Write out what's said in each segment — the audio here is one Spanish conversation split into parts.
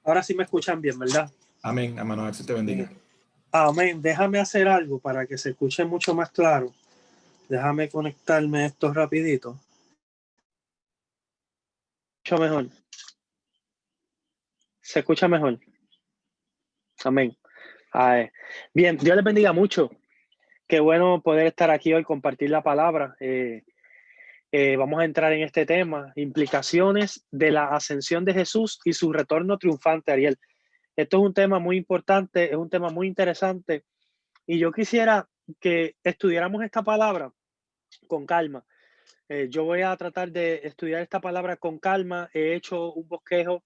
Ahora sí me escuchan bien, ¿verdad? Amén, hermano, Dios te bendiga. Amén. Déjame hacer algo para que se escuche mucho más claro. Déjame conectarme esto rapidito. Mucho mejor. Se escucha mejor. Amén. Ay. Bien, Dios les bendiga mucho. Qué bueno poder estar aquí hoy, compartir la palabra. Vamos a entrar en este tema, implicaciones de la ascensión de Jesús y su retorno triunfante, Ariel. Esto es un tema muy importante, es un tema muy interesante y yo quisiera que estudiáramos esta palabra con calma. Yo voy a tratar de estudiar esta palabra con calma. He hecho un bosquejo,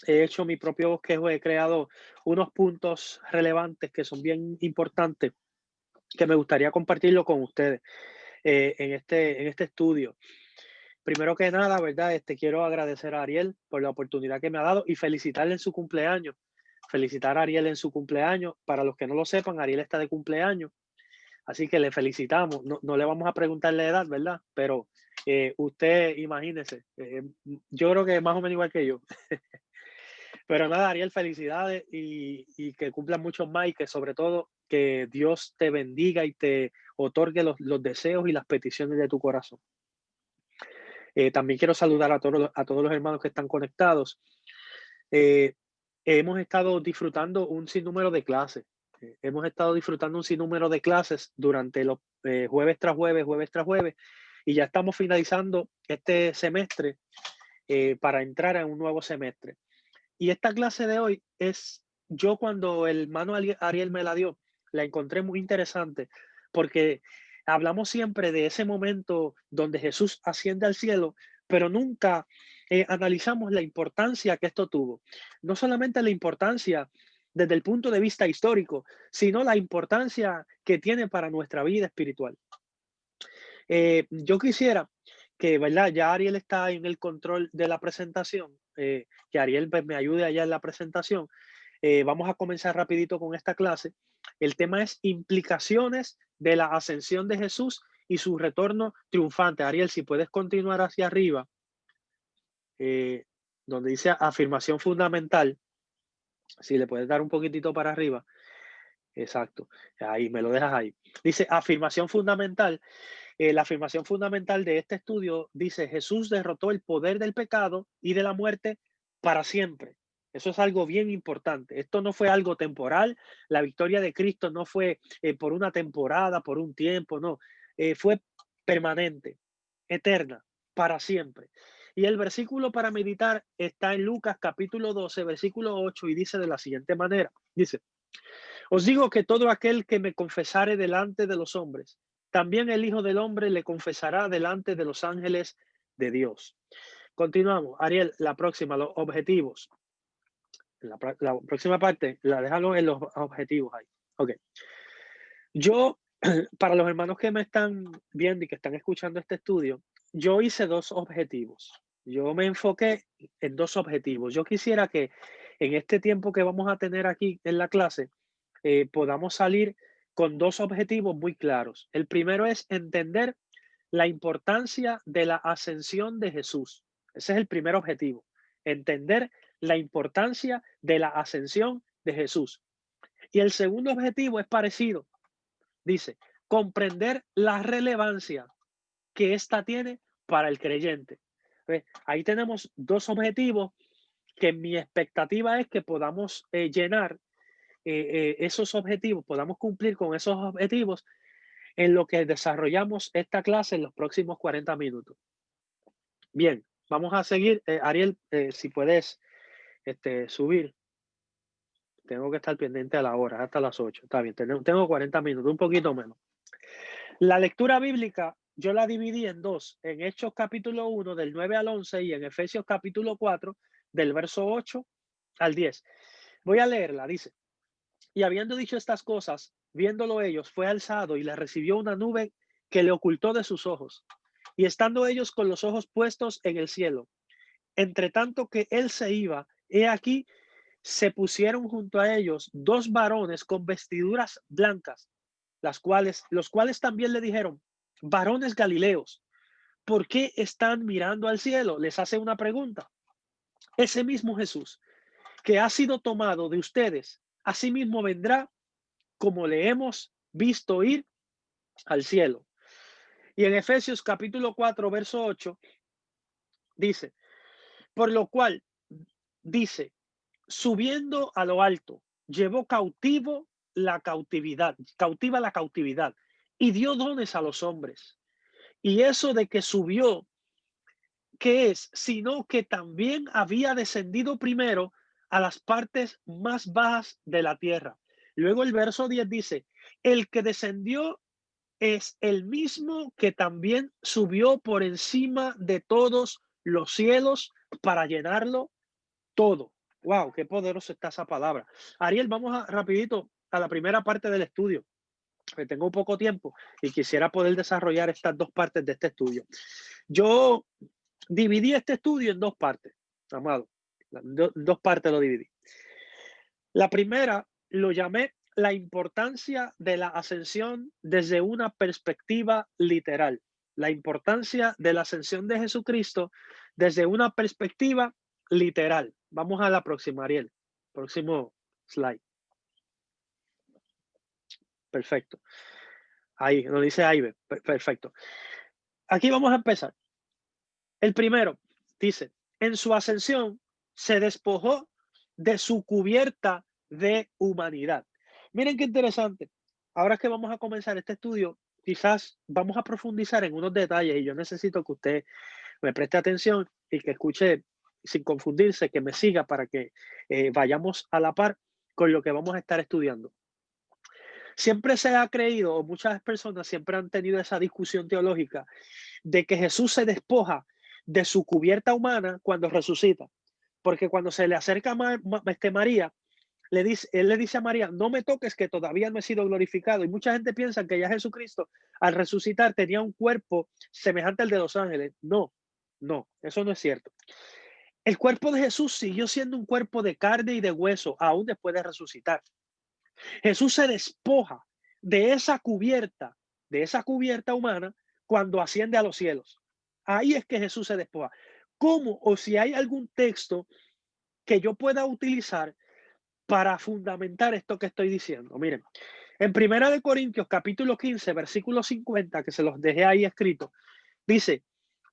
he hecho mi propio bosquejo, he creado unos puntos relevantes que son bien importantes que me gustaría compartirlo con ustedes en este estudio. Primero que nada, ¿verdad? Quiero agradecer a Ariel por la oportunidad que me ha dado y felicitarle en su cumpleaños. Felicitar a Ariel en su cumpleaños. Para los que no lo sepan, Ariel está de cumpleaños. Así que le felicitamos. No le vamos a preguntar la edad, ¿verdad? Pero usted, imagínese, yo creo que más o menos igual que yo. Pero nada, Ariel, felicidades y que cumplan muchos más y que sobre todo que Dios te bendiga y te otorgue los deseos y las peticiones de tu corazón. También quiero saludar a todos los hermanos que están conectados. Hemos estado disfrutando un sinnúmero de clases. Hemos estado disfrutando un sinnúmero de clases durante los jueves tras jueves, y ya estamos finalizando este semestre para entrar a un nuevo semestre. Y esta clase de hoy yo cuando el hermano Ariel me la dio, la encontré muy interesante porque hablamos siempre de ese momento donde Jesús asciende al cielo, pero nunca analizamos la importancia que esto tuvo. No solamente la importancia desde el punto de vista histórico, sino la importancia que tiene para nuestra vida espiritual. Yo quisiera que, ¿verdad? Ya Ariel está en el control de la presentación, que Ariel pues, me ayude allá en la presentación. Vamos a comenzar rapidito con esta clase. El tema es implicaciones de la ascensión de Jesús y su retorno triunfante. Ariel, si puedes continuar hacia arriba, donde dice afirmación fundamental, si le puedes dar un poquitito para arriba. Exacto, ahí me lo dejas ahí. Dice afirmación fundamental. La afirmación fundamental de este estudio dice: Jesús derrotó el poder del pecado y de la muerte para siempre. Eso es algo bien importante. Esto no fue algo temporal. La victoria de Cristo no fue por una temporada, por un tiempo, no. Fue permanente, eterna, para siempre. Y el versículo para meditar está en Lucas capítulo 12, versículo 8, y dice de la siguiente manera. Dice: os digo que todo aquel que me confesare delante de los hombres, también el Hijo del Hombre le confesará delante de los ángeles de Dios. Continuamos. Ariel, la próxima, los objetivos. La próxima parte, la déjalo en los objetivos ahí. Ok. Yo, para los hermanos que me están viendo y que están escuchando este estudio, yo hice dos objetivos. Yo me enfoqué en dos objetivos. Yo quisiera que en este tiempo que vamos a tener aquí en la clase, podamos salir con dos objetivos muy claros. El primero es entender la importancia de la ascensión de Jesús. Ese es el primer objetivo. Entender la importancia de la ascensión de Jesús. Y el segundo objetivo es parecido. Dice, comprender la relevancia que ésta tiene para el creyente. Ahí tenemos dos objetivos que mi expectativa es que podamos llenar esos objetivos, podamos cumplir con esos objetivos en lo que desarrollamos esta clase en los próximos 40 minutos. Bien, vamos a seguir. Ariel, si puedes subir. Tengo que estar pendiente a la hora, hasta las 8. Está bien, tengo 40 minutos, un poquito menos. La lectura bíblica yo la dividí en dos, en Hechos capítulo 1 del 9 al 11 y en Efesios capítulo 4 del verso 8 al 10. Voy a leerla, dice: y habiendo dicho estas cosas, viéndolo ellos, fue alzado y le recibió una nube que le ocultó de sus ojos. Y estando ellos con los ojos puestos en el cielo, entre tanto que él se iba, he aquí, se pusieron junto a ellos dos varones con vestiduras blancas, los cuales también le dijeron: varones galileos, ¿por qué están mirando al cielo? Les hace una pregunta. Ese mismo Jesús, que ha sido tomado de ustedes, asimismo vendrá, como le hemos visto ir al cielo. Y en Efesios capítulo 4, verso 8, dice, por lo cual, dice, subiendo a lo alto, llevó cautivo cautiva la cautividad, y dio dones a los hombres. Y eso de que subió, ¿qué es? Sino que también había descendido primero a las partes más bajas de la tierra. Luego el verso 10 dice, el que descendió es el mismo que también subió por encima de todos los cielos para llenarlo todo. Wow, qué poderosa está esa palabra. Ariel, vamos rapidito a la primera parte del estudio. Tengo poco tiempo y quisiera poder desarrollar estas dos partes de este estudio. Yo dividí este estudio en dos partes, amado. Dos partes lo dividí. La primera lo llamé la importancia de la ascensión desde una perspectiva literal. La importancia de la ascensión de Jesucristo desde una perspectiva literal. Vamos a la próxima, Ariel. Próximo slide. Perfecto. Ahí, nos dice Aibe. Perfecto. Aquí vamos a empezar. El primero dice, en su ascensión se despojó de su cubierta de humanidad. Miren qué interesante. Ahora que vamos a comenzar este estudio, quizás vamos a profundizar en unos detalles y yo necesito que usted me preste atención y que escuche sin confundirse, que me siga para que vayamos a la par con lo que vamos a estar estudiando. Siempre se ha creído, o muchas personas siempre han tenido esa discusión teológica de que Jesús se despoja de su cubierta humana cuando resucita. Porque cuando se le acerca María, él le dice a María, no me toques que todavía no he sido glorificado. Y mucha gente piensa que ya Jesucristo al resucitar tenía un cuerpo semejante al de los ángeles. No, no, eso no es cierto. El cuerpo de Jesús siguió siendo un cuerpo de carne y de hueso aún después de resucitar. Jesús se despoja de esa cubierta humana cuando asciende a los cielos. Ahí es que Jesús se despoja. ¿Cómo? O si hay algún texto que yo pueda utilizar para fundamentar esto que estoy diciendo. Miren, en 1 Corintios capítulo 15, versículo 50, que se los dejé ahí escrito, dice,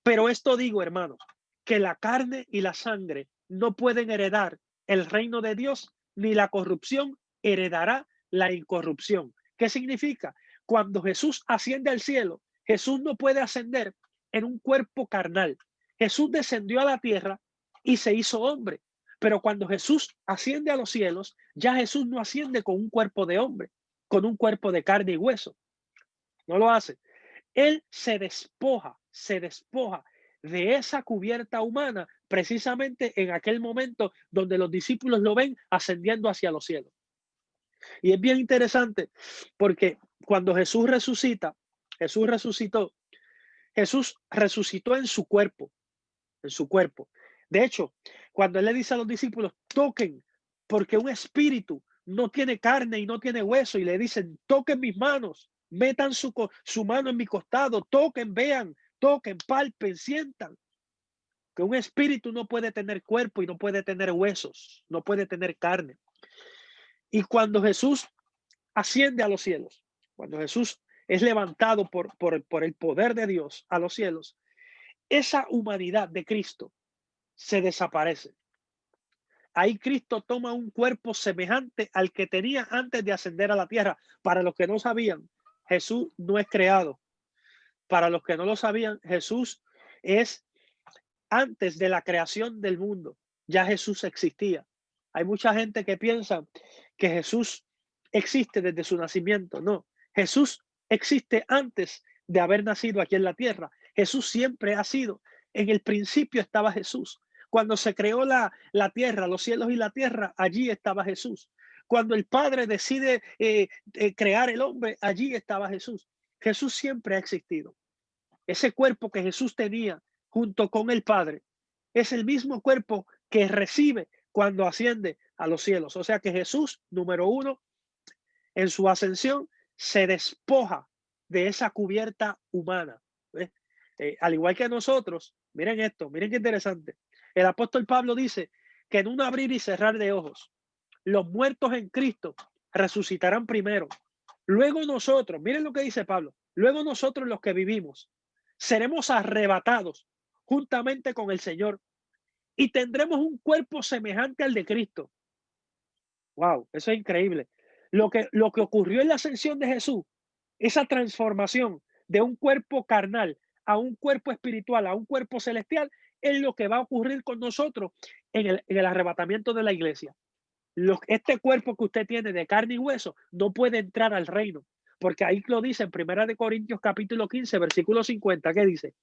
pero esto digo, hermanos, que la carne y la sangre no pueden heredar el reino de Dios, ni la corrupción heredará la incorrupción. ¿Qué significa? Cuando Jesús asciende al cielo, Jesús no puede ascender en un cuerpo carnal. Jesús descendió a la tierra y se hizo hombre. Pero cuando Jesús asciende a los cielos, ya Jesús no asciende con un cuerpo de hombre, con un cuerpo de carne y hueso. No lo hace. Él se despoja de esa cubierta humana precisamente en aquel momento donde los discípulos lo ven ascendiendo hacia los cielos. Y es bien interesante porque cuando Jesús resucitó en su cuerpo, De hecho, cuando él le dice a los discípulos, toquen, porque un espíritu no tiene carne y no tiene hueso, y le dicen, toquen mis manos, metan su mano en mi costado, toquen, vean, toquen, palpen, sientan. Que un espíritu no puede tener cuerpo y no puede tener huesos, no puede tener carne. Y cuando Jesús asciende a los cielos, cuando Jesús es levantado por el poder de Dios a los cielos, esa humanidad de Cristo se desaparece. Ahí Cristo toma un cuerpo semejante al que tenía antes de ascender a la tierra. Para los que no sabían, Jesús no es creado. Para los que no lo sabían, Jesús es antes de la creación del mundo. Ya Jesús existía. Hay mucha gente que piensa que Jesús existe desde su nacimiento. No, Jesús existe antes de haber nacido aquí en la tierra. Jesús siempre ha sido. En el principio estaba Jesús. Cuando se creó la tierra, los cielos y la tierra, allí estaba Jesús. Cuando el Padre decide crear el hombre, allí estaba Jesús. Jesús siempre ha existido. Ese cuerpo que Jesús tenía junto con el Padre es el mismo cuerpo que recibe cuando asciende a los cielos. O sea que Jesús, número uno, en su ascensión, se despoja de esa cubierta humana. Al igual que nosotros, miren esto, miren qué interesante. El apóstol Pablo dice que en un abrir y cerrar de ojos, los muertos en Cristo resucitarán primero. Luego nosotros, miren lo que dice Pablo, luego nosotros los que vivimos, seremos arrebatados juntamente con el Señor y tendremos un cuerpo semejante al de Cristo. Wow, eso es increíble. Lo que ocurrió en la ascensión de Jesús, esa transformación de un cuerpo carnal a un cuerpo espiritual, a un cuerpo celestial, es lo que va a ocurrir con nosotros en el arrebatamiento de la iglesia. Este cuerpo que usted tiene de carne y hueso no puede entrar al reino, porque ahí lo dice en 1 Corintios capítulo 15, versículo 50, que dice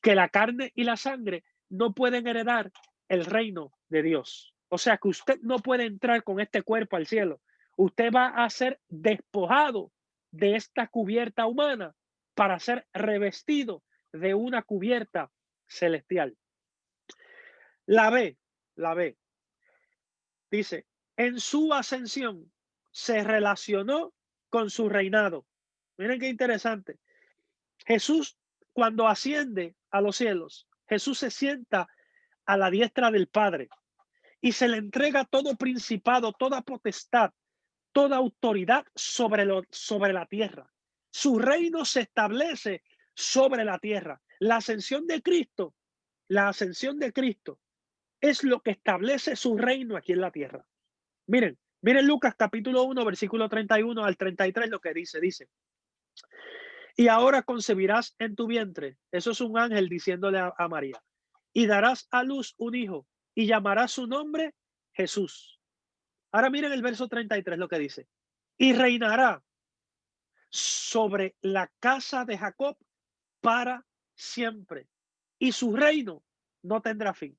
que la carne y la sangre no pueden heredar el reino de Dios. O sea que usted no puede entrar con este cuerpo al cielo. Usted va a ser despojado de esta cubierta humana para ser revestido de una cubierta celestial. La B, dice, en su ascensión se relacionó con su reinado. Miren qué interesante. Jesús, cuando asciende a los cielos, Jesús se sienta a la diestra del Padre y se le entrega todo principado, toda potestad, toda autoridad sobre la tierra. Su reino se establece sobre la tierra. La ascensión de Cristo es lo que establece su reino aquí en la tierra. Miren Lucas capítulo 1, versículo 31 al 33, lo que dice, y ahora concebirás en tu vientre, eso es un ángel diciéndole a María, y darás a luz un hijo, y llamarás su nombre Jesús. Ahora miren el verso 33, lo que dice, y reinará sobre la casa de Jacob para siempre, y su reino no tendrá fin.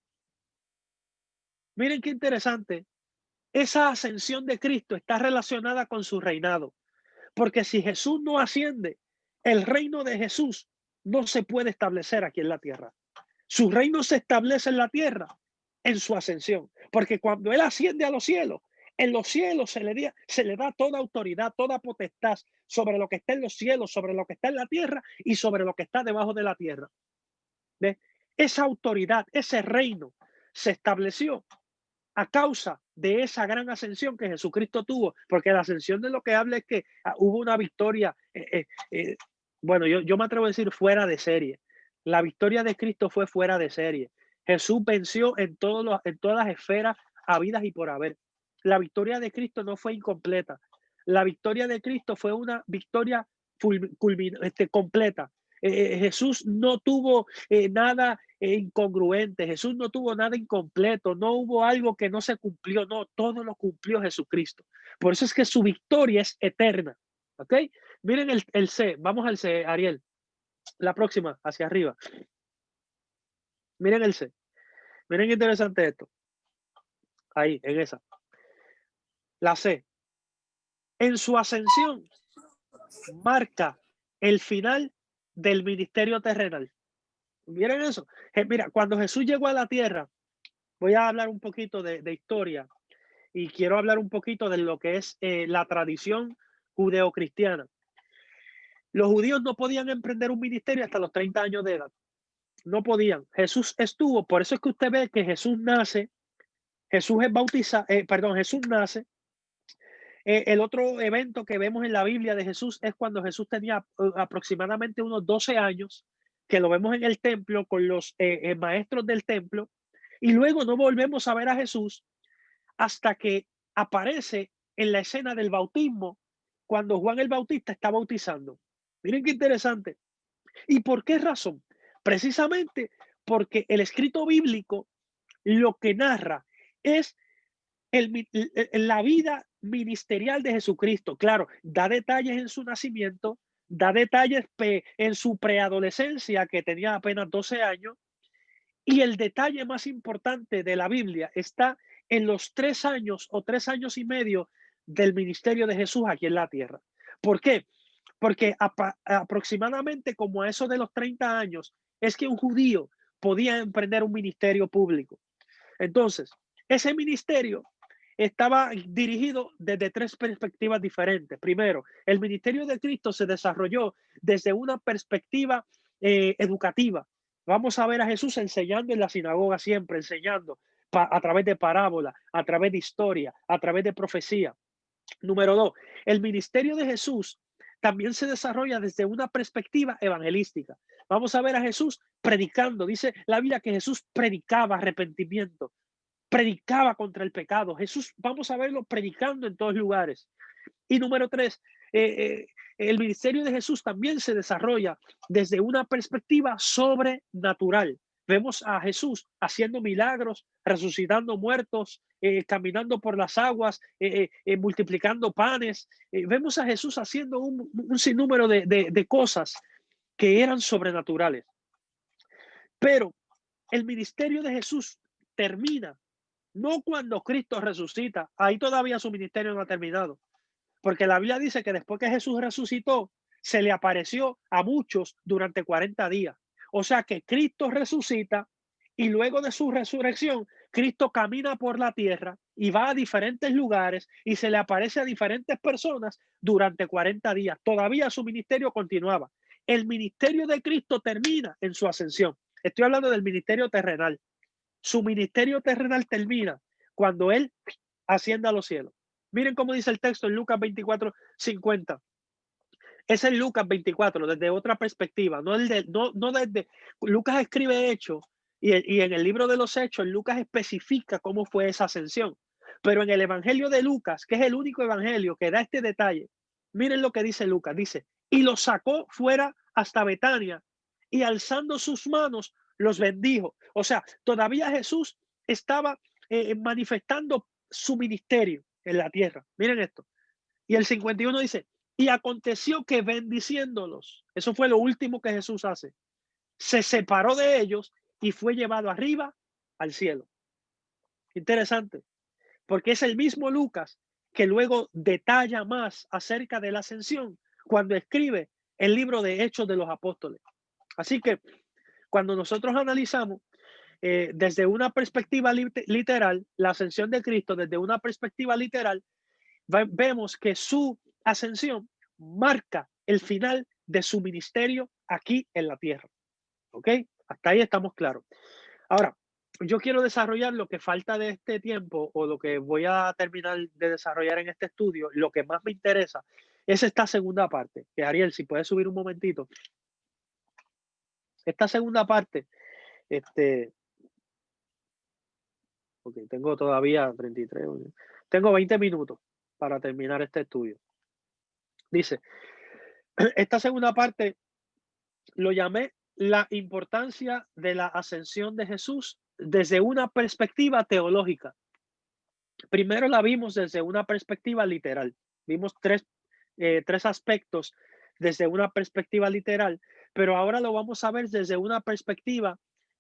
Miren qué interesante. Esa ascensión de Cristo está relacionada con su reinado, porque si Jesús no asciende, el reino de Jesús no se puede establecer aquí en la tierra. Su reino se establece en la tierra en su ascensión, porque cuando Él asciende a los cielos, en los cielos se le da toda autoridad, toda potestad sobre lo que está en los cielos, sobre lo que está en la tierra y sobre lo que está debajo de la tierra. ¿Ve? Esa autoridad, ese reino se estableció a causa de esa gran ascensión que Jesucristo tuvo, porque la ascensión de lo que habla es que hubo una victoria, bueno, yo me atrevo a decir fuera de serie. La victoria de Cristo fue fuera de serie. Jesús venció en todas las esferas habidas y por haber. La victoria de Cristo no fue incompleta. La victoria de Cristo fue una victoria completa. Jesús no tuvo nada incongruente, Jesús no tuvo nada incompleto, no hubo algo que no se cumplió, no, todo lo cumplió Jesucristo. Por eso es que su victoria es eterna. ¿Ok? Miren el C, vamos al C, Ariel. La próxima, hacia arriba. Miren el C. Miren qué interesante esto. Ahí, en esa. La C. En su ascensión marca el final del ministerio terrenal. Miren eso. Mira, cuando Jesús llegó a la tierra, voy a hablar un poquito de historia y quiero hablar un poquito de lo que es la tradición judeocristiana. Los judíos no podían emprender un ministerio hasta los 30 años de edad. No podían. Jesús estuvo, por eso es que usted ve que Jesús nace, Jesús es bautizado, Jesús nace. El otro evento que vemos en la Biblia de Jesús es cuando Jesús tenía aproximadamente unos 12 años, que lo vemos en el templo con los maestros del templo, y luego no volvemos a ver a Jesús hasta que aparece en la escena del bautismo, cuando Juan el Bautista está bautizando. Miren qué interesante. ¿Y por qué razón? Precisamente porque el escrito bíblico lo que narra es la vida ministerial de Jesucristo. Claro, da detalles en su nacimiento, da detalles en su preadolescencia, que tenía apenas 12 años, y el detalle más importante de la Biblia está en los 3 años o 3 años y medio del ministerio de Jesús aquí en la tierra. ¿Por qué? Porque aproximadamente como a eso de los 30 años es que un judío podía emprender un ministerio público. Entonces, ese ministerio estaba dirigido desde 3 perspectivas diferentes. Primero, el ministerio de Cristo se desarrolló desde una perspectiva educativa. Vamos a ver a Jesús enseñando en la sinagoga, siempre enseñando, a través de parábola, a través de historia, a través de profecía. Número 2, el ministerio de Jesús también se desarrolla desde una perspectiva evangelística. Vamos a ver a Jesús predicando. Dice la Biblia que Jesús predicaba arrepentimiento, predicaba contra el pecado. Jesús, vamos a verlo predicando en todos lugares. Y número 3, el ministerio de Jesús también se desarrolla desde una perspectiva sobrenatural. Vemos a Jesús haciendo milagros, resucitando muertos, caminando por las aguas, multiplicando panes. Vemos a Jesús haciendo un sinnúmero de cosas que eran sobrenaturales. Pero el ministerio de Jesús termina no cuando Cristo resucita. Ahí todavía su ministerio no ha terminado. Porque la Biblia dice que después que Jesús resucitó, se le apareció a muchos durante 40 días. O sea que Cristo resucita y luego de su resurrección, Cristo camina por la tierra y va a diferentes lugares y se le aparece a diferentes personas durante 40 días. Todavía su ministerio continuaba. El ministerio de Cristo termina en su ascensión. Estoy hablando del ministerio terrenal. Su ministerio terrenal termina cuando Él asciende a los cielos. Miren cómo dice el texto en Lucas 24:50. Es en Lucas 24, desde otra perspectiva, no desde. Lucas escribe hechos y en el libro de los hechos, Lucas especifica cómo fue esa ascensión. Pero en el evangelio de Lucas, que es el único evangelio que da este detalle, miren lo que dice Lucas. Dice, y los sacó fuera hasta Betania y alzando sus manos los bendijo. O sea, todavía Jesús estaba manifestando su ministerio en la tierra. Miren esto. Y el 51 dice, y aconteció que bendiciéndolos, eso fue lo último que Jesús hace, se separó de ellos y fue llevado arriba al cielo. Interesante, porque es el mismo Lucas que luego detalla más acerca de la ascensión cuando escribe el libro de Hechos de los Apóstoles. Así que cuando nosotros analizamos desde una perspectiva literal, la ascensión de Cristo desde una perspectiva literal, vemos que su ascensión marca el final de su ministerio aquí en la tierra. ¿Ok? Hasta ahí estamos claros. Ahora, yo quiero desarrollar lo que falta de este tiempo o lo que voy a terminar de desarrollar en este estudio. Lo que más me interesa es esta segunda parte. Que Ariel, si puedes subir un momentito. Esta segunda parte, ok, tengo todavía 33, tengo 20 minutos para terminar este estudio. Dice, esta segunda parte lo llamé la importancia de la ascensión de Jesús desde una perspectiva teológica. Primero la vimos desde una perspectiva literal. Vimos tres aspectos desde una perspectiva literal, pero ahora lo vamos a ver desde una perspectiva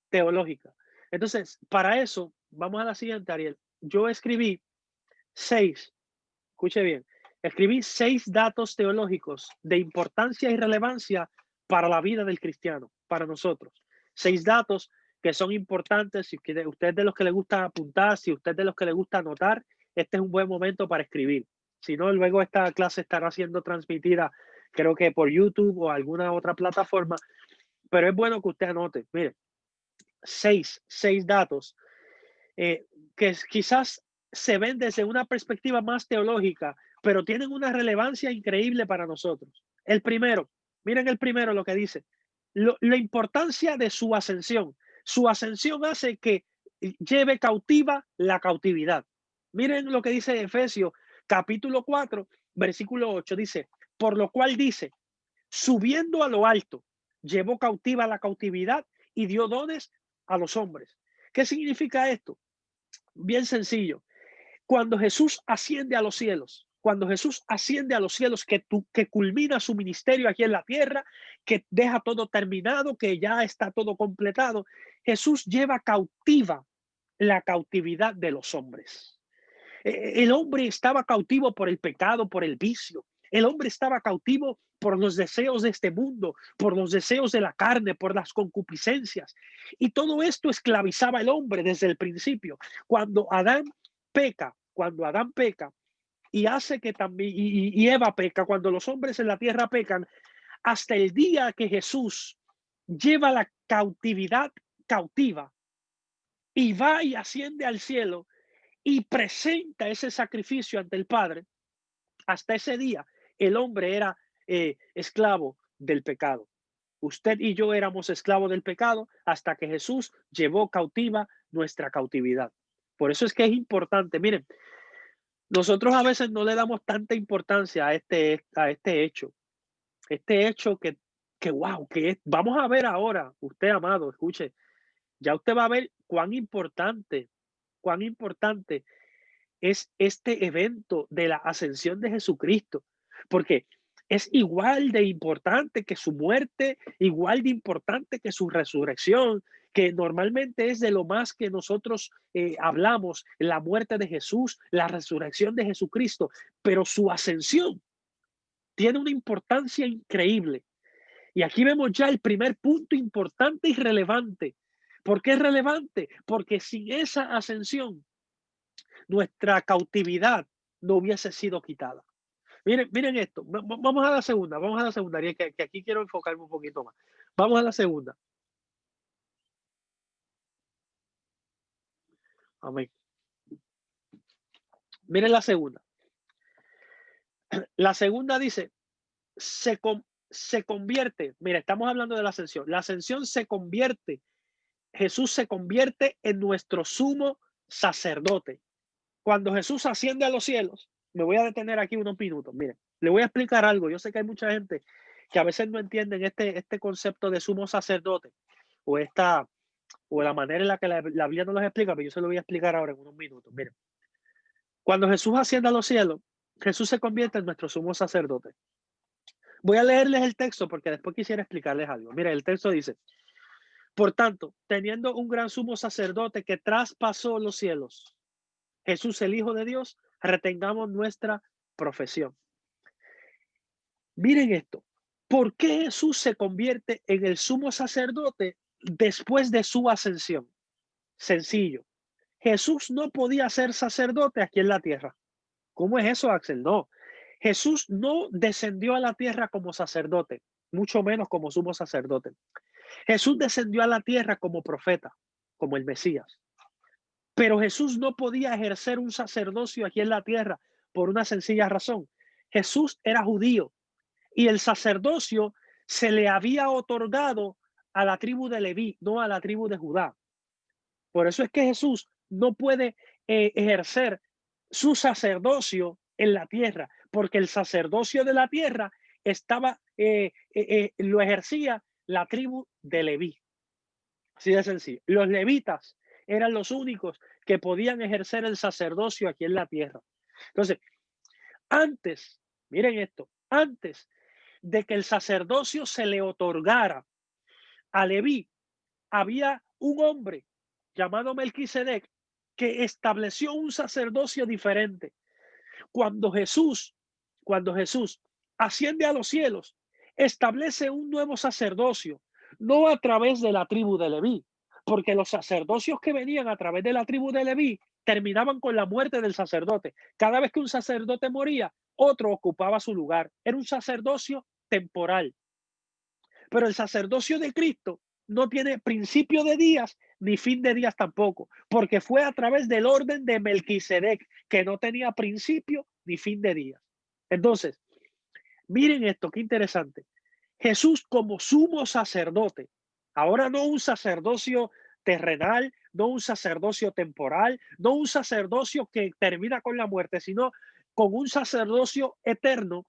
teológica. Entonces, para eso, vamos a la siguiente, Ariel. Yo escribí 6, escuche bien, escribí 6 datos teológicos de importancia y relevancia para la vida del cristiano, para nosotros. 6 datos que son importantes. Si usted es de los que le gusta apuntar, si usted es de los que le gusta anotar, este es un buen momento para escribir. Si no, luego esta clase estará siendo transmitida, creo que por YouTube o alguna otra plataforma, pero es bueno que usted anote. Mire, 6 datos que quizás se ven desde una perspectiva más teológica, pero tienen una relevancia increíble para nosotros. El primero, miren el primero lo que dice, la importancia de su ascensión. Su ascensión hace que lleve cautiva la cautividad. Miren lo que dice Efesios capítulo 4, versículo 8, dice, por lo cual dice, subiendo a lo alto, llevó cautiva la cautividad y dio dones a los hombres. ¿Qué significa esto? Bien sencillo. Cuando Jesús asciende a los cielos, que culmina su ministerio aquí en la tierra, que deja todo terminado, que ya está todo completado, Jesús lleva cautiva la cautividad de los hombres. El hombre estaba cautivo por el pecado, por el vicio. El hombre estaba cautivo por los deseos de este mundo, por los deseos de la carne, por las concupiscencias. Y todo esto esclavizaba al hombre desde el principio. Cuando Adán peca y hace que también, y Eva peca, cuando los hombres en la tierra pecan, hasta el día que Jesús lleva la cautividad cautiva, y va y asciende al cielo y presenta ese sacrificio ante el Padre. Hasta ese día el hombre era esclavo del pecado. Usted y yo éramos esclavos del pecado hasta que Jesús llevó cautiva nuestra cautividad. Por eso es que es importante. Miren, nosotros a veces no le damos tanta importancia a este hecho. Este hecho que wow, vamos a ver ahora, usted amado, escuche, ya usted va a ver cuán importante es este evento de la ascensión de Jesucristo, porque es igual de importante que su muerte, igual de importante que su resurrección, que normalmente es de lo más que nosotros hablamos, la muerte de Jesús, la resurrección de Jesucristo, pero su ascensión tiene una importancia increíble. Y aquí vemos ya el primer punto importante y relevante. ¿Por qué es relevante? Porque sin esa ascensión, nuestra cautividad no hubiese sido quitada. Miren esto, vamos a la segunda, y que aquí quiero enfocarme un poquito más. Vamos a la segunda. Amén. Miren la segunda. La segunda dice, se convierte, mira, estamos hablando de la ascensión se convierte, Jesús se convierte en nuestro sumo sacerdote. Cuando Jesús asciende a los cielos, me voy a detener aquí unos minutos. Miren, le voy a explicar algo. Yo sé que hay mucha gente que a veces no entienden este concepto de sumo sacerdote o o la manera en la que la Biblia no los explica, pero yo se lo voy a explicar ahora en unos minutos. Miren, cuando Jesús asciende a los cielos, Jesús se convierte en nuestro sumo sacerdote. Voy a leerles el texto porque después quisiera explicarles algo. Miren, el texto dice, por tanto, teniendo un gran sumo sacerdote que traspasó los cielos, Jesús, el Hijo de Dios, retengamos nuestra profesión. Miren esto. ¿Por qué Jesús se convierte en el sumo sacerdote después de su ascensión? Sencillo. Jesús no podía ser sacerdote aquí en la tierra. ¿Cómo es eso, Axel? No. Jesús no descendió a la tierra como sacerdote, mucho menos como sumo sacerdote. Jesús descendió a la tierra como profeta, como el Mesías. Pero Jesús no podía ejercer un sacerdocio aquí en la tierra por una sencilla razón. Jesús era judío y el sacerdocio se le había otorgado a la tribu de Leví, no a la tribu de Judá. Por eso es que Jesús no puede ejercer su sacerdocio en la tierra, porque el sacerdocio de la tierra lo ejercía la tribu de Leví. Así de sencillo. Los levitas eran los únicos que podían ejercer el sacerdocio aquí en la tierra. Entonces, antes, miren esto, antes de que el sacerdocio se le otorgara a Leví, había un hombre llamado Melquisedec que estableció un sacerdocio diferente. Cuando Jesús, cuando Jesús asciende a los cielos, establece un nuevo sacerdocio, no a través de la tribu de Leví, porque los sacerdocios que venían a través de la tribu de Leví terminaban con la muerte del sacerdote. Cada vez que un sacerdote moría, otro ocupaba su lugar. Era un sacerdocio temporal. Pero el sacerdocio de Cristo no tiene principio de días ni fin de días tampoco, porque fue a través del orden de Melquisedec, que no tenía principio ni fin de días. Entonces, miren esto, qué interesante. Jesús como sumo sacerdote, ahora no un sacerdocio terrenal, no un sacerdocio temporal, no un sacerdocio que termina con la muerte, sino con un sacerdocio eterno,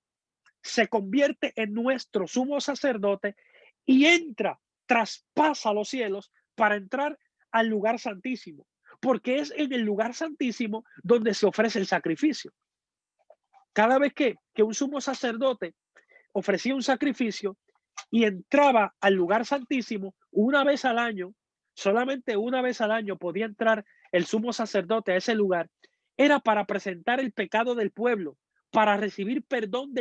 se convierte en nuestro sumo sacerdote y entra, traspasa los cielos para entrar al lugar santísimo, porque es en el lugar santísimo donde se ofrece el sacrificio. Cada vez que un sumo sacerdote ofrecía un sacrificio y entraba al lugar santísimo una vez al año, solamente una vez al año podía entrar el sumo sacerdote a ese lugar, era para presentar el pecado del pueblo, para recibir perdón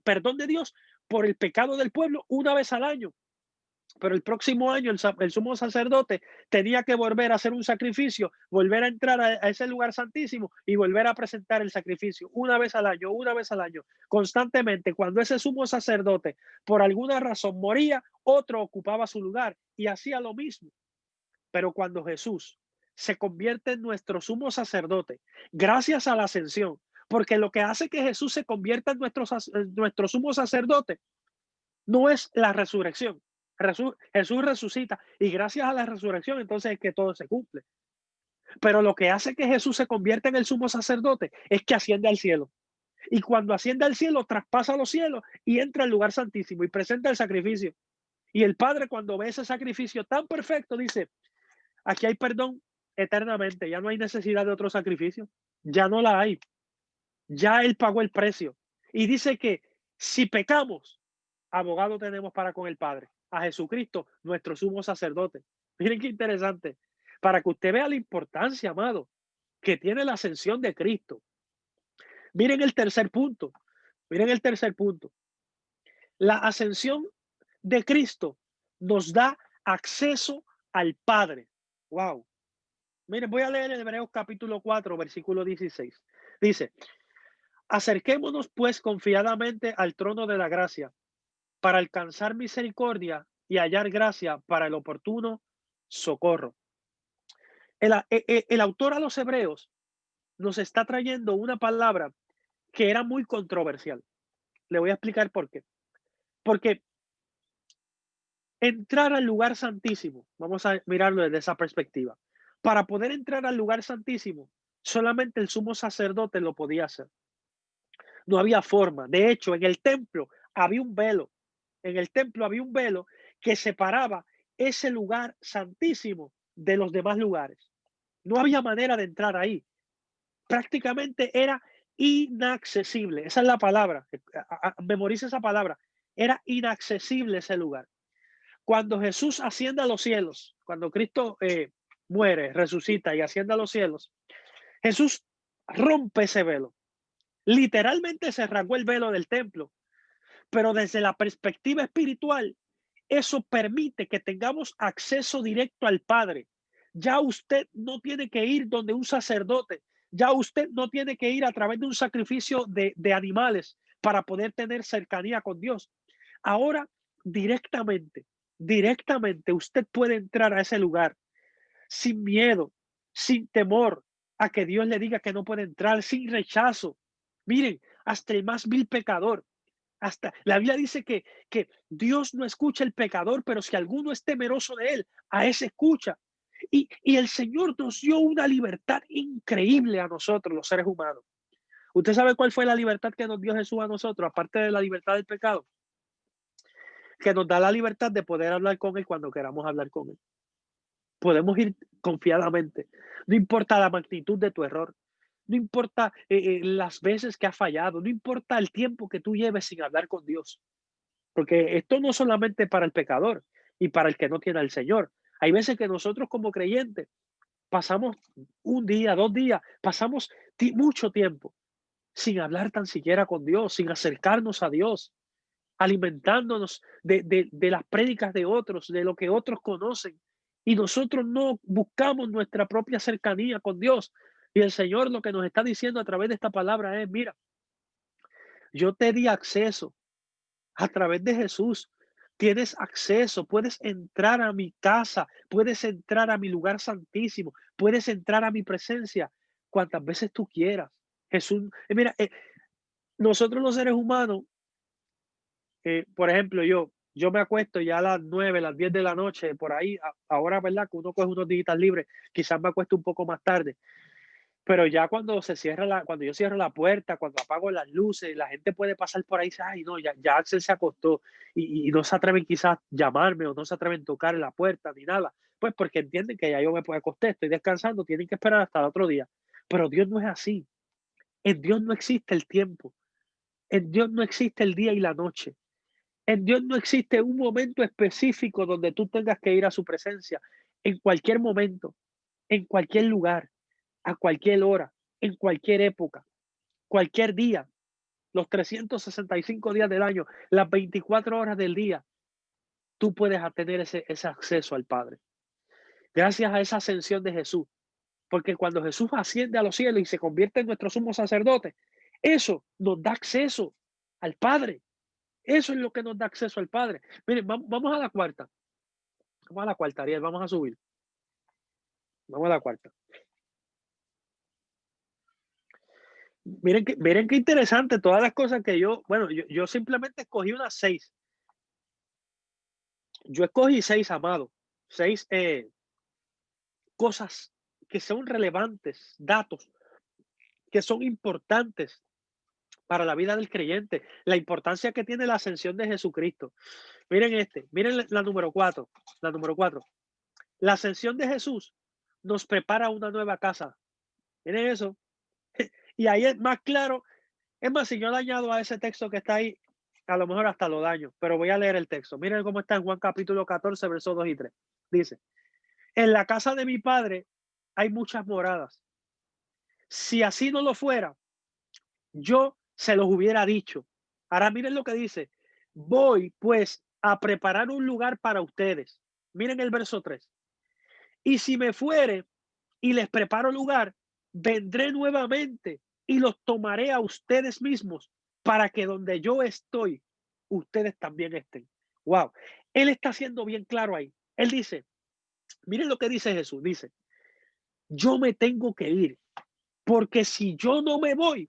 perdón de Dios por el pecado del pueblo una vez al año. Pero el próximo año el sumo sacerdote tenía que volver a hacer un sacrificio, volver a entrar a ese lugar santísimo y volver a presentar el sacrificio una vez al año, constantemente. Cuando ese sumo sacerdote por alguna razón moría, otro ocupaba su lugar y hacía lo mismo. Pero cuando Jesús se convierte en nuestro sumo sacerdote, gracias a la ascensión, porque lo que hace que Jesús se convierta en nuestro sumo sacerdote no es la resurrección. Jesús resucita y gracias a la resurrección entonces es que todo se cumple. Pero lo que hace que Jesús se convierta en el sumo sacerdote es que asciende al cielo. Y cuando asciende al cielo, traspasa los cielos y entra al lugar santísimo y presenta el sacrificio. Y el Padre, cuando ve ese sacrificio tan perfecto, dice, aquí hay perdón eternamente, ya no hay necesidad de otro sacrificio, ya no la hay, ya Él pagó el precio. Y dice que si pecamos, abogado tenemos para con el Padre, a Jesucristo, nuestro sumo sacerdote. Miren qué interesante, para que usted vea la importancia, amado, que tiene la ascensión de Cristo. Miren el tercer punto, miren el tercer punto. La ascensión de Cristo nos da acceso al Padre. Wow. Miren, voy a leer en Hebreos capítulo 4, versículo 16. Dice, acerquémonos pues confiadamente al trono de la gracia para alcanzar misericordia y hallar gracia para el oportuno socorro. El autor a los Hebreos nos está trayendo una palabra que era muy controversial. Le voy a explicar por qué. Porque entrar al lugar santísimo, vamos a mirarlo desde esa perspectiva. Para poder entrar al lugar santísimo, solamente el sumo sacerdote lo podía hacer. No había forma. De hecho, en el templo había un velo. En el templo había un velo que separaba ese lugar santísimo de los demás lugares. No había manera de entrar ahí. Prácticamente era inaccesible. Esa es la palabra. Memoriza esa palabra. Era inaccesible ese lugar. Cuando Jesús asciende a los cielos, cuando Cristo muere, resucita y asciende a los cielos, Jesús rompe ese velo. Literalmente se rasgó el velo del templo, pero desde la perspectiva espiritual, eso permite que tengamos acceso directo al Padre. Ya usted no tiene que ir donde un sacerdote, ya usted no tiene que ir a través de un sacrificio de animales para poder tener cercanía con Dios. Ahora, directamente usted puede entrar a ese lugar sin miedo, sin temor a que Dios le diga que no puede entrar, sin rechazo. Miren, hasta el más vil pecador, hasta la Biblia dice que Dios no escucha el pecador, pero si alguno es temeroso de él, a ese escucha. Y el Señor nos dio una libertad increíble a nosotros, los seres humanos. ¿Usted sabe cuál fue la libertad que nos dio Jesús a nosotros, aparte de la libertad del pecado? Que nos da la libertad de poder hablar con Él cuando queramos hablar con Él. Podemos ir confiadamente. No importa la magnitud de tu error. No importa las veces que has fallado. No importa el tiempo que tú lleves sin hablar con Dios. Porque esto no solamente para el pecador y para el que no tiene al Señor. Hay veces que nosotros como creyentes pasamos un día, 2 días, pasamos mucho tiempo sin hablar tan siquiera con Dios, sin acercarnos a Dios, alimentándonos de las prédicas de otros, de lo que otros conocen. Y nosotros no buscamos nuestra propia cercanía con Dios. Y el Señor lo que nos está diciendo a través de esta palabra es, mira, yo te di acceso a través de Jesús. Tienes acceso, puedes entrar a mi casa, puedes entrar a mi lugar santísimo, puedes entrar a mi presencia cuantas veces tú quieras. Jesús, mira, nosotros los seres humanos, por ejemplo, yo me acuesto ya a las 9, las 10 de la noche, por ahí, ahora, ¿verdad? Que uno coge unos días libres, quizás me acuesto un poco más tarde, pero ya cuando yo cierro la puerta, cuando apago las luces, la gente puede pasar por ahí y dice, ay, no, ya Axel se acostó y no se atreven quizás llamarme o no se atreven a tocar la puerta ni nada, pues porque entienden que ya yo me puedo acostar, estoy descansando, tienen que esperar hasta el otro día. Pero Dios no es así. En Dios no existe el tiempo. En Dios no existe el día y la noche. En Dios no existe un momento específico donde tú tengas que ir a su presencia. En cualquier momento, en cualquier lugar, a cualquier hora, en cualquier época, cualquier día, los 365 días del año, las 24 horas del día, tú puedes tener ese acceso al Padre. Gracias a esa ascensión de Jesús. Porque cuando Jesús asciende a los cielos y se convierte en nuestro sumo sacerdote, eso nos da acceso al Padre. Eso es lo que nos da acceso al Padre. Miren, vamos a la cuarta. Vamos a la cuarta, Ariel, vamos a subir. Vamos a la cuarta. Miren qué interesante todas las cosas que yo simplemente escogí unas 6. Yo escogí 6, amado. 6 cosas que son relevantes, datos que son importantes para la vida del creyente, la importancia que tiene la ascensión de Jesucristo. Miren la número 4, la número 4. La ascensión de Jesús nos prepara una nueva casa. Miren eso. Y ahí es más claro. Es más, si yo le añado a ese texto que está ahí, a lo mejor hasta lo daño, pero voy a leer el texto. Miren cómo está en Juan capítulo 14, versos 2 y 3. Dice, en la casa de mi padre hay muchas moradas. Si así no lo fuera, yo se los hubiera dicho. Ahora miren lo que dice. Voy pues a preparar un lugar para ustedes. Miren el verso 3. Y si me fuere y les preparo lugar, vendré nuevamente y los tomaré a ustedes mismos para que donde yo estoy, ustedes también estén. Wow. Él está siendo bien claro ahí. Él dice, miren lo que dice Jesús. Dice, yo me tengo que ir porque si yo no me voy,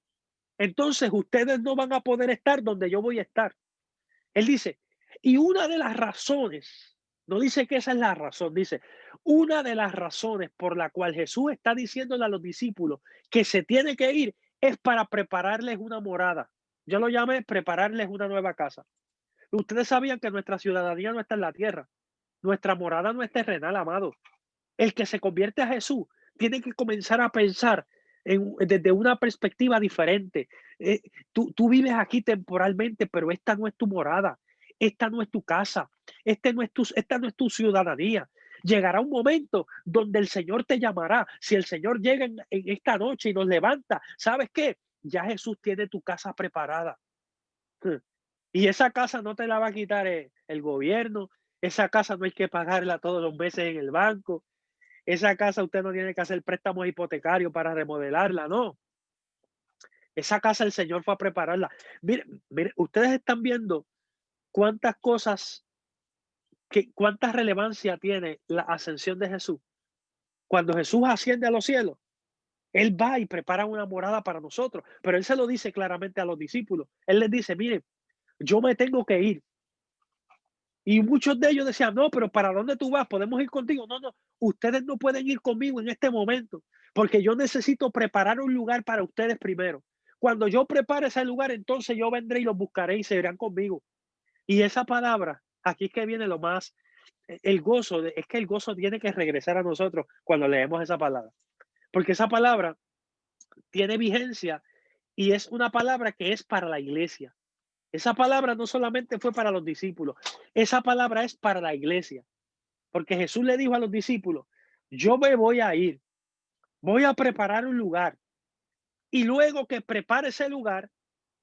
entonces ustedes no van a poder estar donde yo voy a estar. Él dice, y una de las razones, no dice que esa es la razón, dice, una de las razones por la cual Jesús está diciéndole a los discípulos que se tiene que ir es para prepararles una morada. Yo lo llamé prepararles una nueva casa. Ustedes sabían que nuestra ciudadanía no está en la tierra. Nuestra morada no es terrenal, amado. El que se convierte a Jesús tiene que comenzar a pensar desde una perspectiva diferente. Tú vives aquí temporalmente, pero esta no es tu morada, esta no es tu casa, esta no es tu ciudadanía. Llegará un momento donde el Señor te llamará. Si el Señor llega en esta noche y nos levanta, ¿sabes qué? Ya Jesús tiene tu casa preparada. Y esa casa no te la va a quitar el gobierno, esa casa no hay que pagarla todos los meses en el banco, esa casa usted no tiene que hacer préstamos hipotecarios para remodelarla, no. Esa casa el Señor fue a prepararla. Mire, ustedes están viendo cuántas cosas, cuánta relevancia tiene la ascensión de Jesús. Cuando Jesús asciende a los cielos, Él va y prepara una morada para nosotros, pero Él se lo dice claramente a los discípulos. Él les dice, miren, yo me tengo que ir. Y muchos de ellos decían, no, pero ¿para dónde tú vas? ¿Podemos ir contigo? No, no, ustedes no pueden ir conmigo en este momento, porque yo necesito preparar un lugar para ustedes primero. Cuando yo prepare ese lugar, entonces yo vendré y los buscaré y se irán conmigo. Y esa palabra, aquí es que viene lo más, el gozo, es que el gozo tiene que regresar a nosotros cuando leemos esa palabra, porque esa palabra tiene vigencia y es una palabra que es para la iglesia. Esa palabra no solamente fue para los discípulos, esa palabra es para la iglesia. Porque Jesús le dijo a los discípulos, yo me voy a ir, voy a preparar un lugar y luego que prepare ese lugar,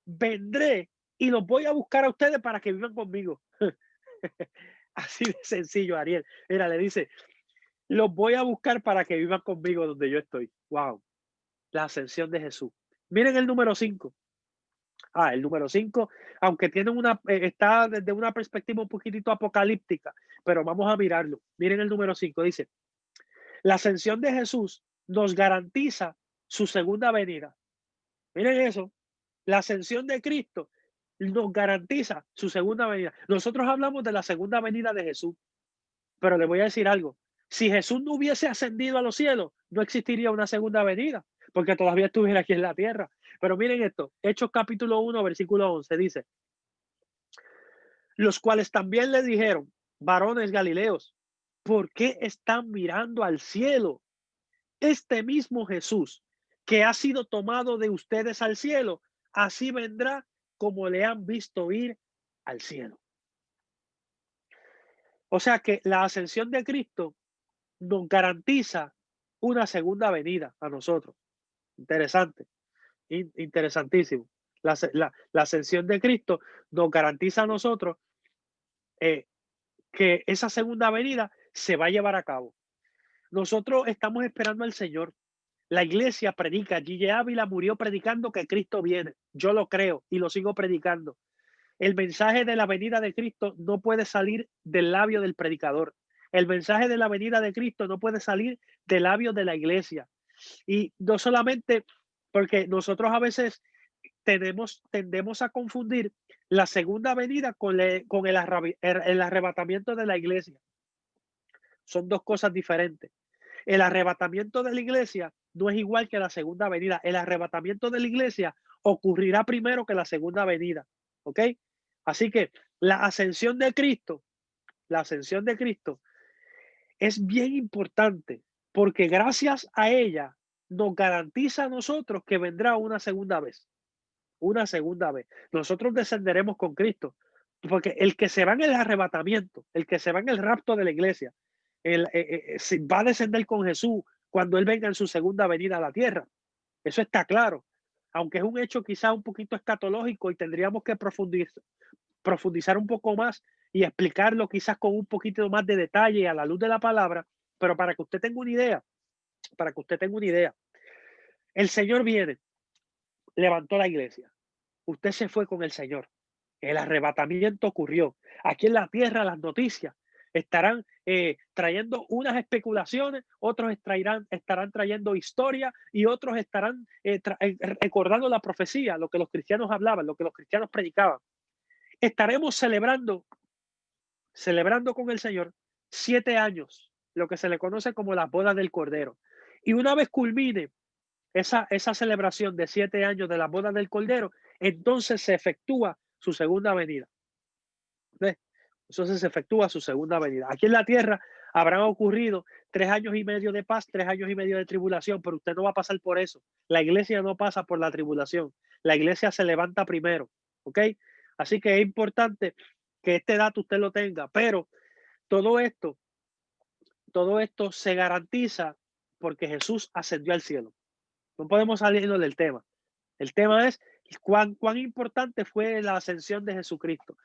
vendré y los voy a buscar a ustedes para que vivan conmigo. Así de sencillo, Ariel. Mira, le dice, los voy a buscar para que vivan conmigo donde yo estoy. Wow, la ascensión de Jesús. Miren el número 5. El número 5, aunque tiene está desde una perspectiva un poquitito apocalíptica, pero vamos a mirarlo. Miren el número 5, dice, la ascensión de Jesús nos garantiza su segunda venida. Miren eso, la ascensión de Cristo nos garantiza su segunda venida. Nosotros hablamos de la segunda venida de Jesús, pero le voy a decir algo. Si Jesús no hubiese ascendido a los cielos, no existiría una segunda venida, porque todavía estuviera aquí en la tierra. Pero miren esto, Hechos capítulo 1, versículo 11, dice, los cuales también le dijeron, varones galileos, ¿por qué están mirando al cielo? Este mismo Jesús que ha sido tomado de ustedes al cielo, así vendrá como le han visto ir al cielo. O sea que la ascensión de Cristo nos garantiza una segunda venida a nosotros. Interesante, interesantísimo. La ascensión de Cristo nos garantiza a nosotros eh, que esa segunda venida se va a llevar a cabo. Nosotros estamos esperando al Señor. La iglesia predica. Gigi Ávila murió predicando que Cristo viene. Yo lo creo y lo sigo predicando. El mensaje de la venida de Cristo no puede salir del labio del predicador. El mensaje de la venida de Cristo no puede salir de labios de la iglesia. Y no solamente porque nosotros a veces tendemos a confundir la segunda venida con el arrebatamiento de la iglesia. Son dos cosas diferentes. El arrebatamiento de la iglesia no es igual que la segunda venida. El arrebatamiento de la iglesia ocurrirá primero que la segunda venida. ¿Ok? Así que la ascensión de Cristo es bien importante porque gracias a ella nos garantiza a nosotros que vendrá una segunda vez. Una segunda vez. Nosotros descenderemos con Cristo. Porque el que se va en el arrebatamiento, el que se va en el rapto de la iglesia, va a descender con Jesús cuando Él venga en su segunda venida a la tierra. Eso está claro. Aunque es un hecho quizá un poquito escatológico y tendríamos que profundizar un poco más y explicarlo quizás con un poquito más de detalle a la luz de la palabra, pero para que usted tenga una idea, el Señor viene, levantó la iglesia, usted se fue con el Señor, el arrebatamiento ocurrió. Aquí en la tierra las noticias estarán trayendo unas especulaciones, otros estarán trayendo historia y otros estarán recordando la profecía, lo que los cristianos hablaban, lo que los cristianos predicaban. Estaremos celebrando con el Señor 7 años, lo que se le conoce como las bodas del Cordero. Y una vez culmine esa celebración de 7 años de las bodas del Cordero, entonces se efectúa su segunda venida. ¿Ves? Entonces se efectúa su segunda venida. Aquí en la tierra habrán ocurrido 3 años y medio de paz, 3 años y medio de tribulación, pero usted no va a pasar por eso. La iglesia no pasa por la tribulación. La iglesia se levanta primero. ¿Ok? Así que es importante que este dato usted lo tenga, pero todo esto se garantiza porque Jesús ascendió al cielo. No podemos salirnos del tema. El tema es cuán importante fue la ascensión de Jesucristo.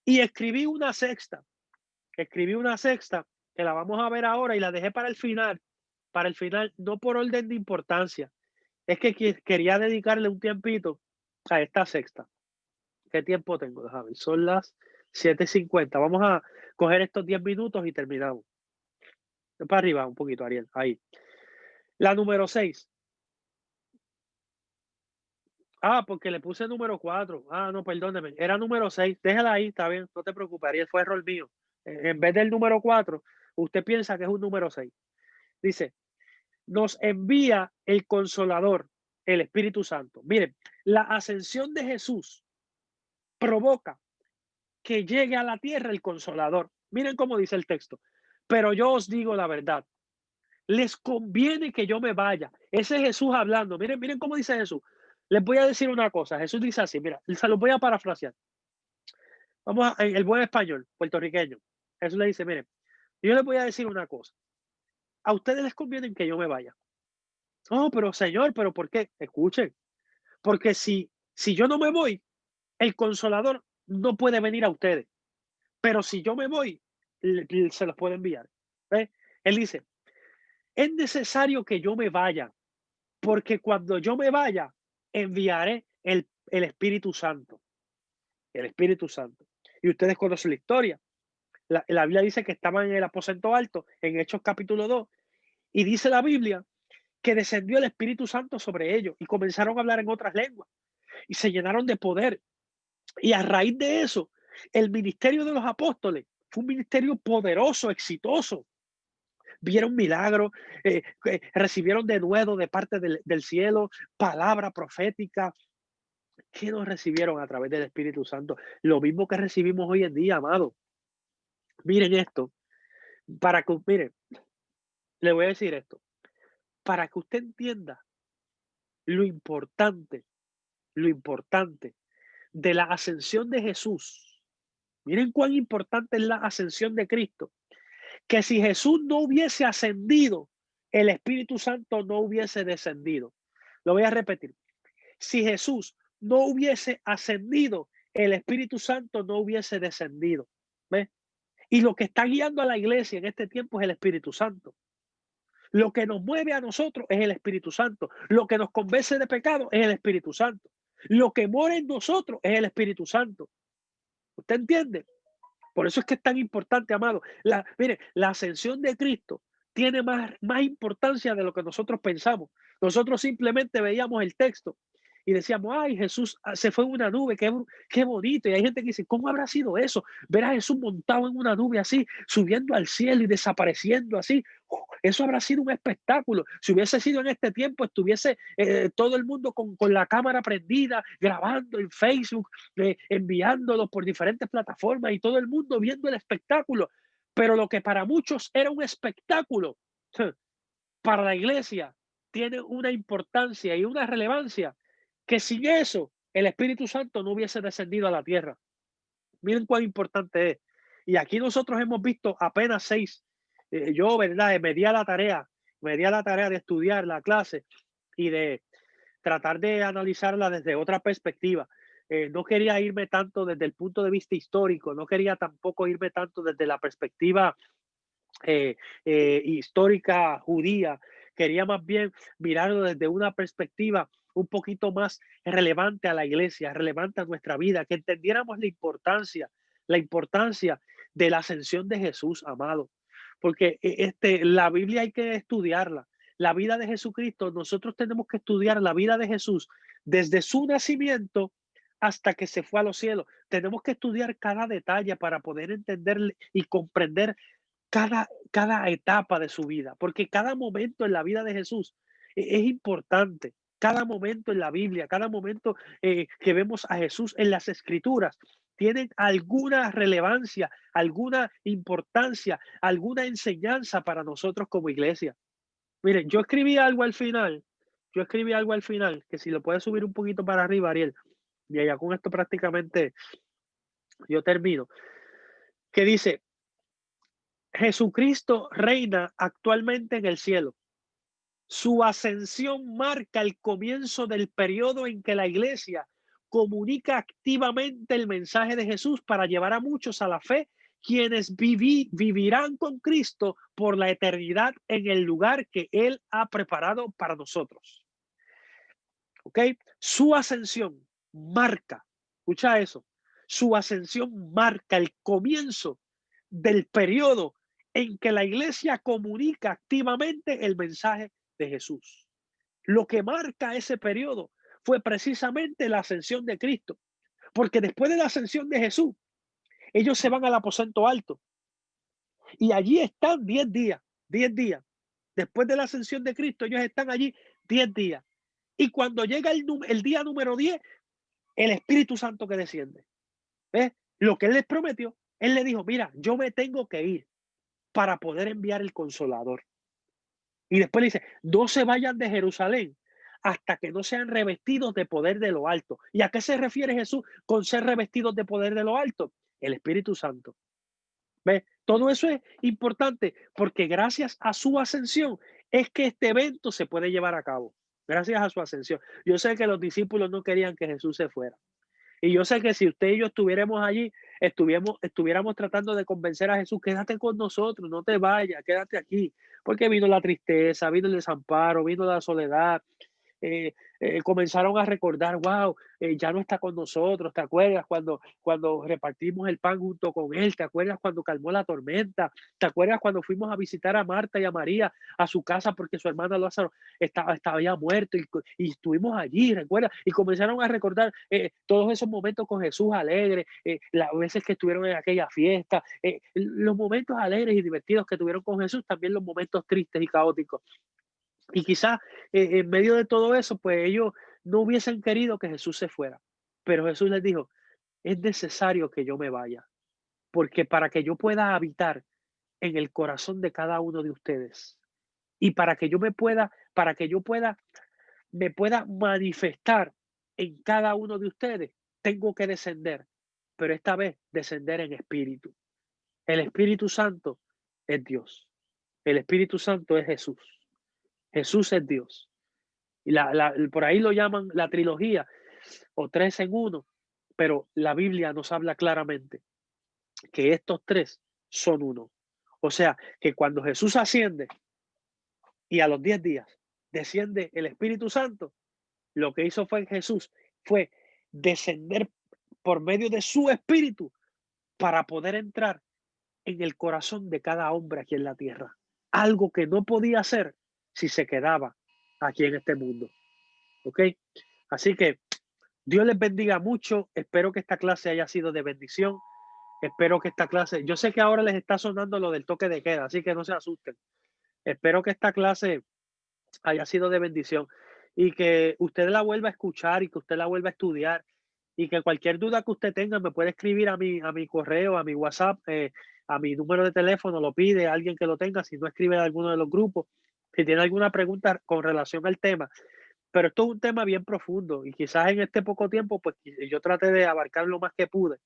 Y escribí una sexta que la vamos a ver ahora y la dejé para el final, no por orden de importancia. Es que quería dedicarle un tiempito a esta sexta. ¿Qué tiempo tengo? Déjame ver. Son las 7:50. Vamos a coger estos 10 minutos y terminamos. Para arriba un poquito, Ariel. Ahí. La número 6. Porque le puse número 4. No, perdóneme. Era número 6. Déjala ahí, está bien. No te preocupes, Ariel. Fue error mío. En vez del número 4, usted piensa que es un número 6. Dice, nos envía el Consolador, el Espíritu Santo. Miren, la ascensión de Jesús provoca que llegue a la tierra el Consolador. Miren cómo dice el texto. Pero yo os digo la verdad. Les conviene que yo me vaya. Ese es Jesús hablando. Miren cómo dice Jesús. Les voy a decir una cosa. Jesús dice así, mira, se los voy a parafrasear. Vamos a el buen español, puertorriqueño. Jesús le dice, miren, yo les voy a decir una cosa. A ustedes les conviene que yo me vaya. Oh, pero Señor, ¿pero por qué? Escuchen. Porque si yo no me voy, el Consolador no puede venir a ustedes. Pero si yo me voy, se los puedo enviar. ¿Ves? Él dice, es necesario que yo me vaya, porque cuando yo me vaya, enviaré el Espíritu Santo. El Espíritu Santo. Y ustedes conocen la historia. La Biblia dice que estaban en el aposento alto, en Hechos capítulo 2, y dice la Biblia que descendió el Espíritu Santo sobre ellos y comenzaron a hablar en otras lenguas y se llenaron de poder. Y a raíz de eso, el ministerio de los apóstoles fue un ministerio poderoso, exitoso. Vieron milagros, recibieron de nuevo de parte del cielo palabra profética. ¿Qué nos recibieron a través del Espíritu Santo? Lo mismo que recibimos hoy en día, amado. Miren esto, miren, le voy a decir esto, para que usted entienda lo importante de la ascensión de Jesús. Miren cuán importante es la ascensión de Cristo. Que si Jesús no hubiese ascendido, el Espíritu Santo no hubiese descendido. Lo voy a repetir. Si Jesús no hubiese ascendido, el Espíritu Santo no hubiese descendido. ¿Ves? Y lo que está guiando a la iglesia en este tiempo es el Espíritu Santo. Lo que nos mueve a nosotros es el Espíritu Santo. Lo que nos convence de pecado es el Espíritu Santo. Lo que mora en nosotros es el Espíritu Santo. ¿Usted entiende? Por eso es que es tan importante, amado. Mire, la ascensión de Cristo tiene más importancia de lo que nosotros pensamos. Nosotros simplemente veíamos el texto y decíamos, ay, Jesús se fue en una nube, qué bonito. Y hay gente que dice, ¿cómo habrá sido eso? Ver a Jesús montado en una nube así, subiendo al cielo y desapareciendo así. Eso habrá sido un espectáculo. Si hubiese sido en este tiempo, estuviese todo el mundo con la cámara prendida, grabando en Facebook, enviándolo por diferentes plataformas y todo el mundo viendo el espectáculo. Pero lo que para muchos era un espectáculo, para la iglesia tiene una importancia y una relevancia que sin eso el Espíritu Santo no hubiese descendido a la tierra. Miren cuán importante es. Y aquí nosotros hemos visto apenas 6. Yo, ¿verdad? Me di a la tarea de estudiar la clase y de tratar de analizarla desde otra perspectiva. No quería irme tanto desde el punto de vista histórico, no quería tampoco irme tanto desde la perspectiva histórica judía. Quería más bien mirarlo desde una perspectiva un poquito más relevante a la iglesia, relevante a nuestra vida, que entendiéramos la importancia de la ascensión de Jesús, amado. Porque la Biblia hay que estudiarla. La vida de Jesucristo, nosotros tenemos que estudiar la vida de Jesús desde su nacimiento hasta que se fue a los cielos. Tenemos que estudiar cada detalle para poder entender y comprender cada etapa de su vida, porque cada momento en la vida de Jesús es importante. Cada momento en la Biblia, cada momento que vemos a Jesús en las Escrituras, tienen alguna relevancia, alguna importancia, alguna enseñanza para nosotros como iglesia. Miren, yo escribí algo al final, que si lo puedes subir un poquito para arriba, Ariel, y allá con esto prácticamente yo termino, que dice, Jesucristo reina actualmente en el cielo. Su ascensión marca el comienzo del periodo en que la iglesia comunica activamente el mensaje de Jesús para llevar a muchos a la fe, quienes vivirán con Cristo por la eternidad en el lugar que Él ha preparado para nosotros. ¿Ok? Su ascensión marca, escucha eso, su ascensión marca el comienzo del periodo en que la iglesia comunica activamente el mensaje de Jesús. Lo que marca ese periodo fue precisamente la ascensión de Cristo, porque después de la ascensión de Jesús, ellos se van al aposento alto y allí están 10 días, 10 días. Después de la ascensión de Cristo, ellos están allí 10 días. Y cuando llega el día número 10, el Espíritu Santo que desciende. ¿Ves? Lo que Él les prometió, Él le dijo, mira, yo me tengo que ir para poder enviar el Consolador. Y después le dice, no se vayan de Jerusalén hasta que no sean revestidos de poder de lo alto. ¿Y a qué se refiere Jesús con ser revestidos de poder de lo alto? El Espíritu Santo. ¿Ves? Todo eso es importante porque gracias a su ascensión es que este evento se puede llevar a cabo. Gracias a su ascensión. Yo sé que los discípulos no querían que Jesús se fuera. Y yo sé que si usted y yo estuviéramos allí, estuviéramos tratando de convencer a Jesús, quédate con nosotros, no te vayas, quédate aquí. Porque vino la tristeza, vino el desamparo, vino la soledad, eh, comenzaron a recordar, wow, ya no está con nosotros, ¿te acuerdas cuando repartimos el pan junto con él? ¿Te acuerdas cuando calmó la tormenta? ¿Te acuerdas cuando fuimos a visitar a Marta y a María a su casa porque su hermana Lázaro estaba ya muerto y estuvimos allí, recuerda? Y comenzaron a recordar todos esos momentos con Jesús alegre, las veces que estuvieron en aquella fiesta, los momentos alegres y divertidos que tuvieron con Jesús, también los momentos tristes y caóticos. Y quizás en medio de todo eso, pues ellos no hubiesen querido que Jesús se fuera. Pero Jesús les dijo, es necesario que yo me vaya, porque para que yo pueda habitar en el corazón de cada uno de ustedes y para que yo me pueda manifestar en cada uno de ustedes, tengo que descender, pero esta vez descender en espíritu. El Espíritu Santo es Dios. El Espíritu Santo es Jesús. Jesús es Dios. Y por ahí lo llaman la trilogía o tres en uno, pero la Biblia nos habla claramente que estos tres son uno. O sea, que cuando Jesús asciende y a los 10 días desciende el Espíritu Santo, lo que hizo fue Jesús fue descender por medio de su Espíritu para poder entrar en el corazón de cada hombre aquí en la tierra. algo que no podía hacer si se quedaba aquí en este mundo. ¿Ok? Así que Dios les bendiga mucho. Espero que esta clase haya sido de bendición. Espero que esta clase, yo sé que ahora les está sonando lo del toque de queda, así que no se asusten. Espero que esta clase haya sido de bendición y que usted la vuelva a escuchar y que usted la vuelva a estudiar y que cualquier duda que usted tenga me puede escribir a mi correo, a mi WhatsApp, a mi número de teléfono, lo pide a alguien que lo tenga, si no escribe en alguno de los grupos, si tiene alguna pregunta con relación al tema. Pero esto es un tema bien profundo y quizás en este poco tiempo, pues yo traté de abarcar lo más que pude.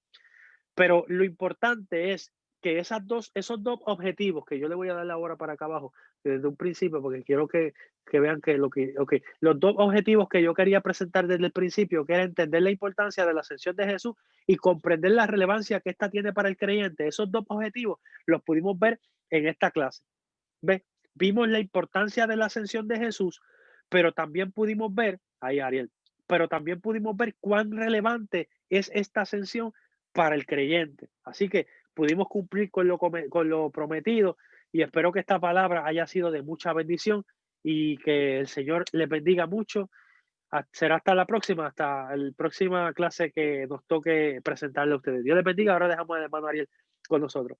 Pero lo importante es que esos dos objetivos que yo le voy a dar ahora para acá abajo, desde un principio, porque quiero que vean que los dos objetivos que yo quería presentar desde el principio, que era entender la importancia de la ascensión de Jesús y comprender la relevancia que ésta tiene para el creyente, esos dos objetivos los pudimos ver en esta clase. ¿Ve? Vimos la importancia de la ascensión de Jesús, pero también pudimos ver, ahí Ariel, pero también pudimos ver cuán relevante es esta ascensión para el creyente. Así que pudimos cumplir con lo prometido y espero que esta palabra haya sido de mucha bendición y que el Señor les bendiga mucho. Será hasta la próxima, hasta la próxima clase que nos toque presentarle a ustedes. Dios les bendiga. Ahora dejamos al hermano Ariel con nosotros.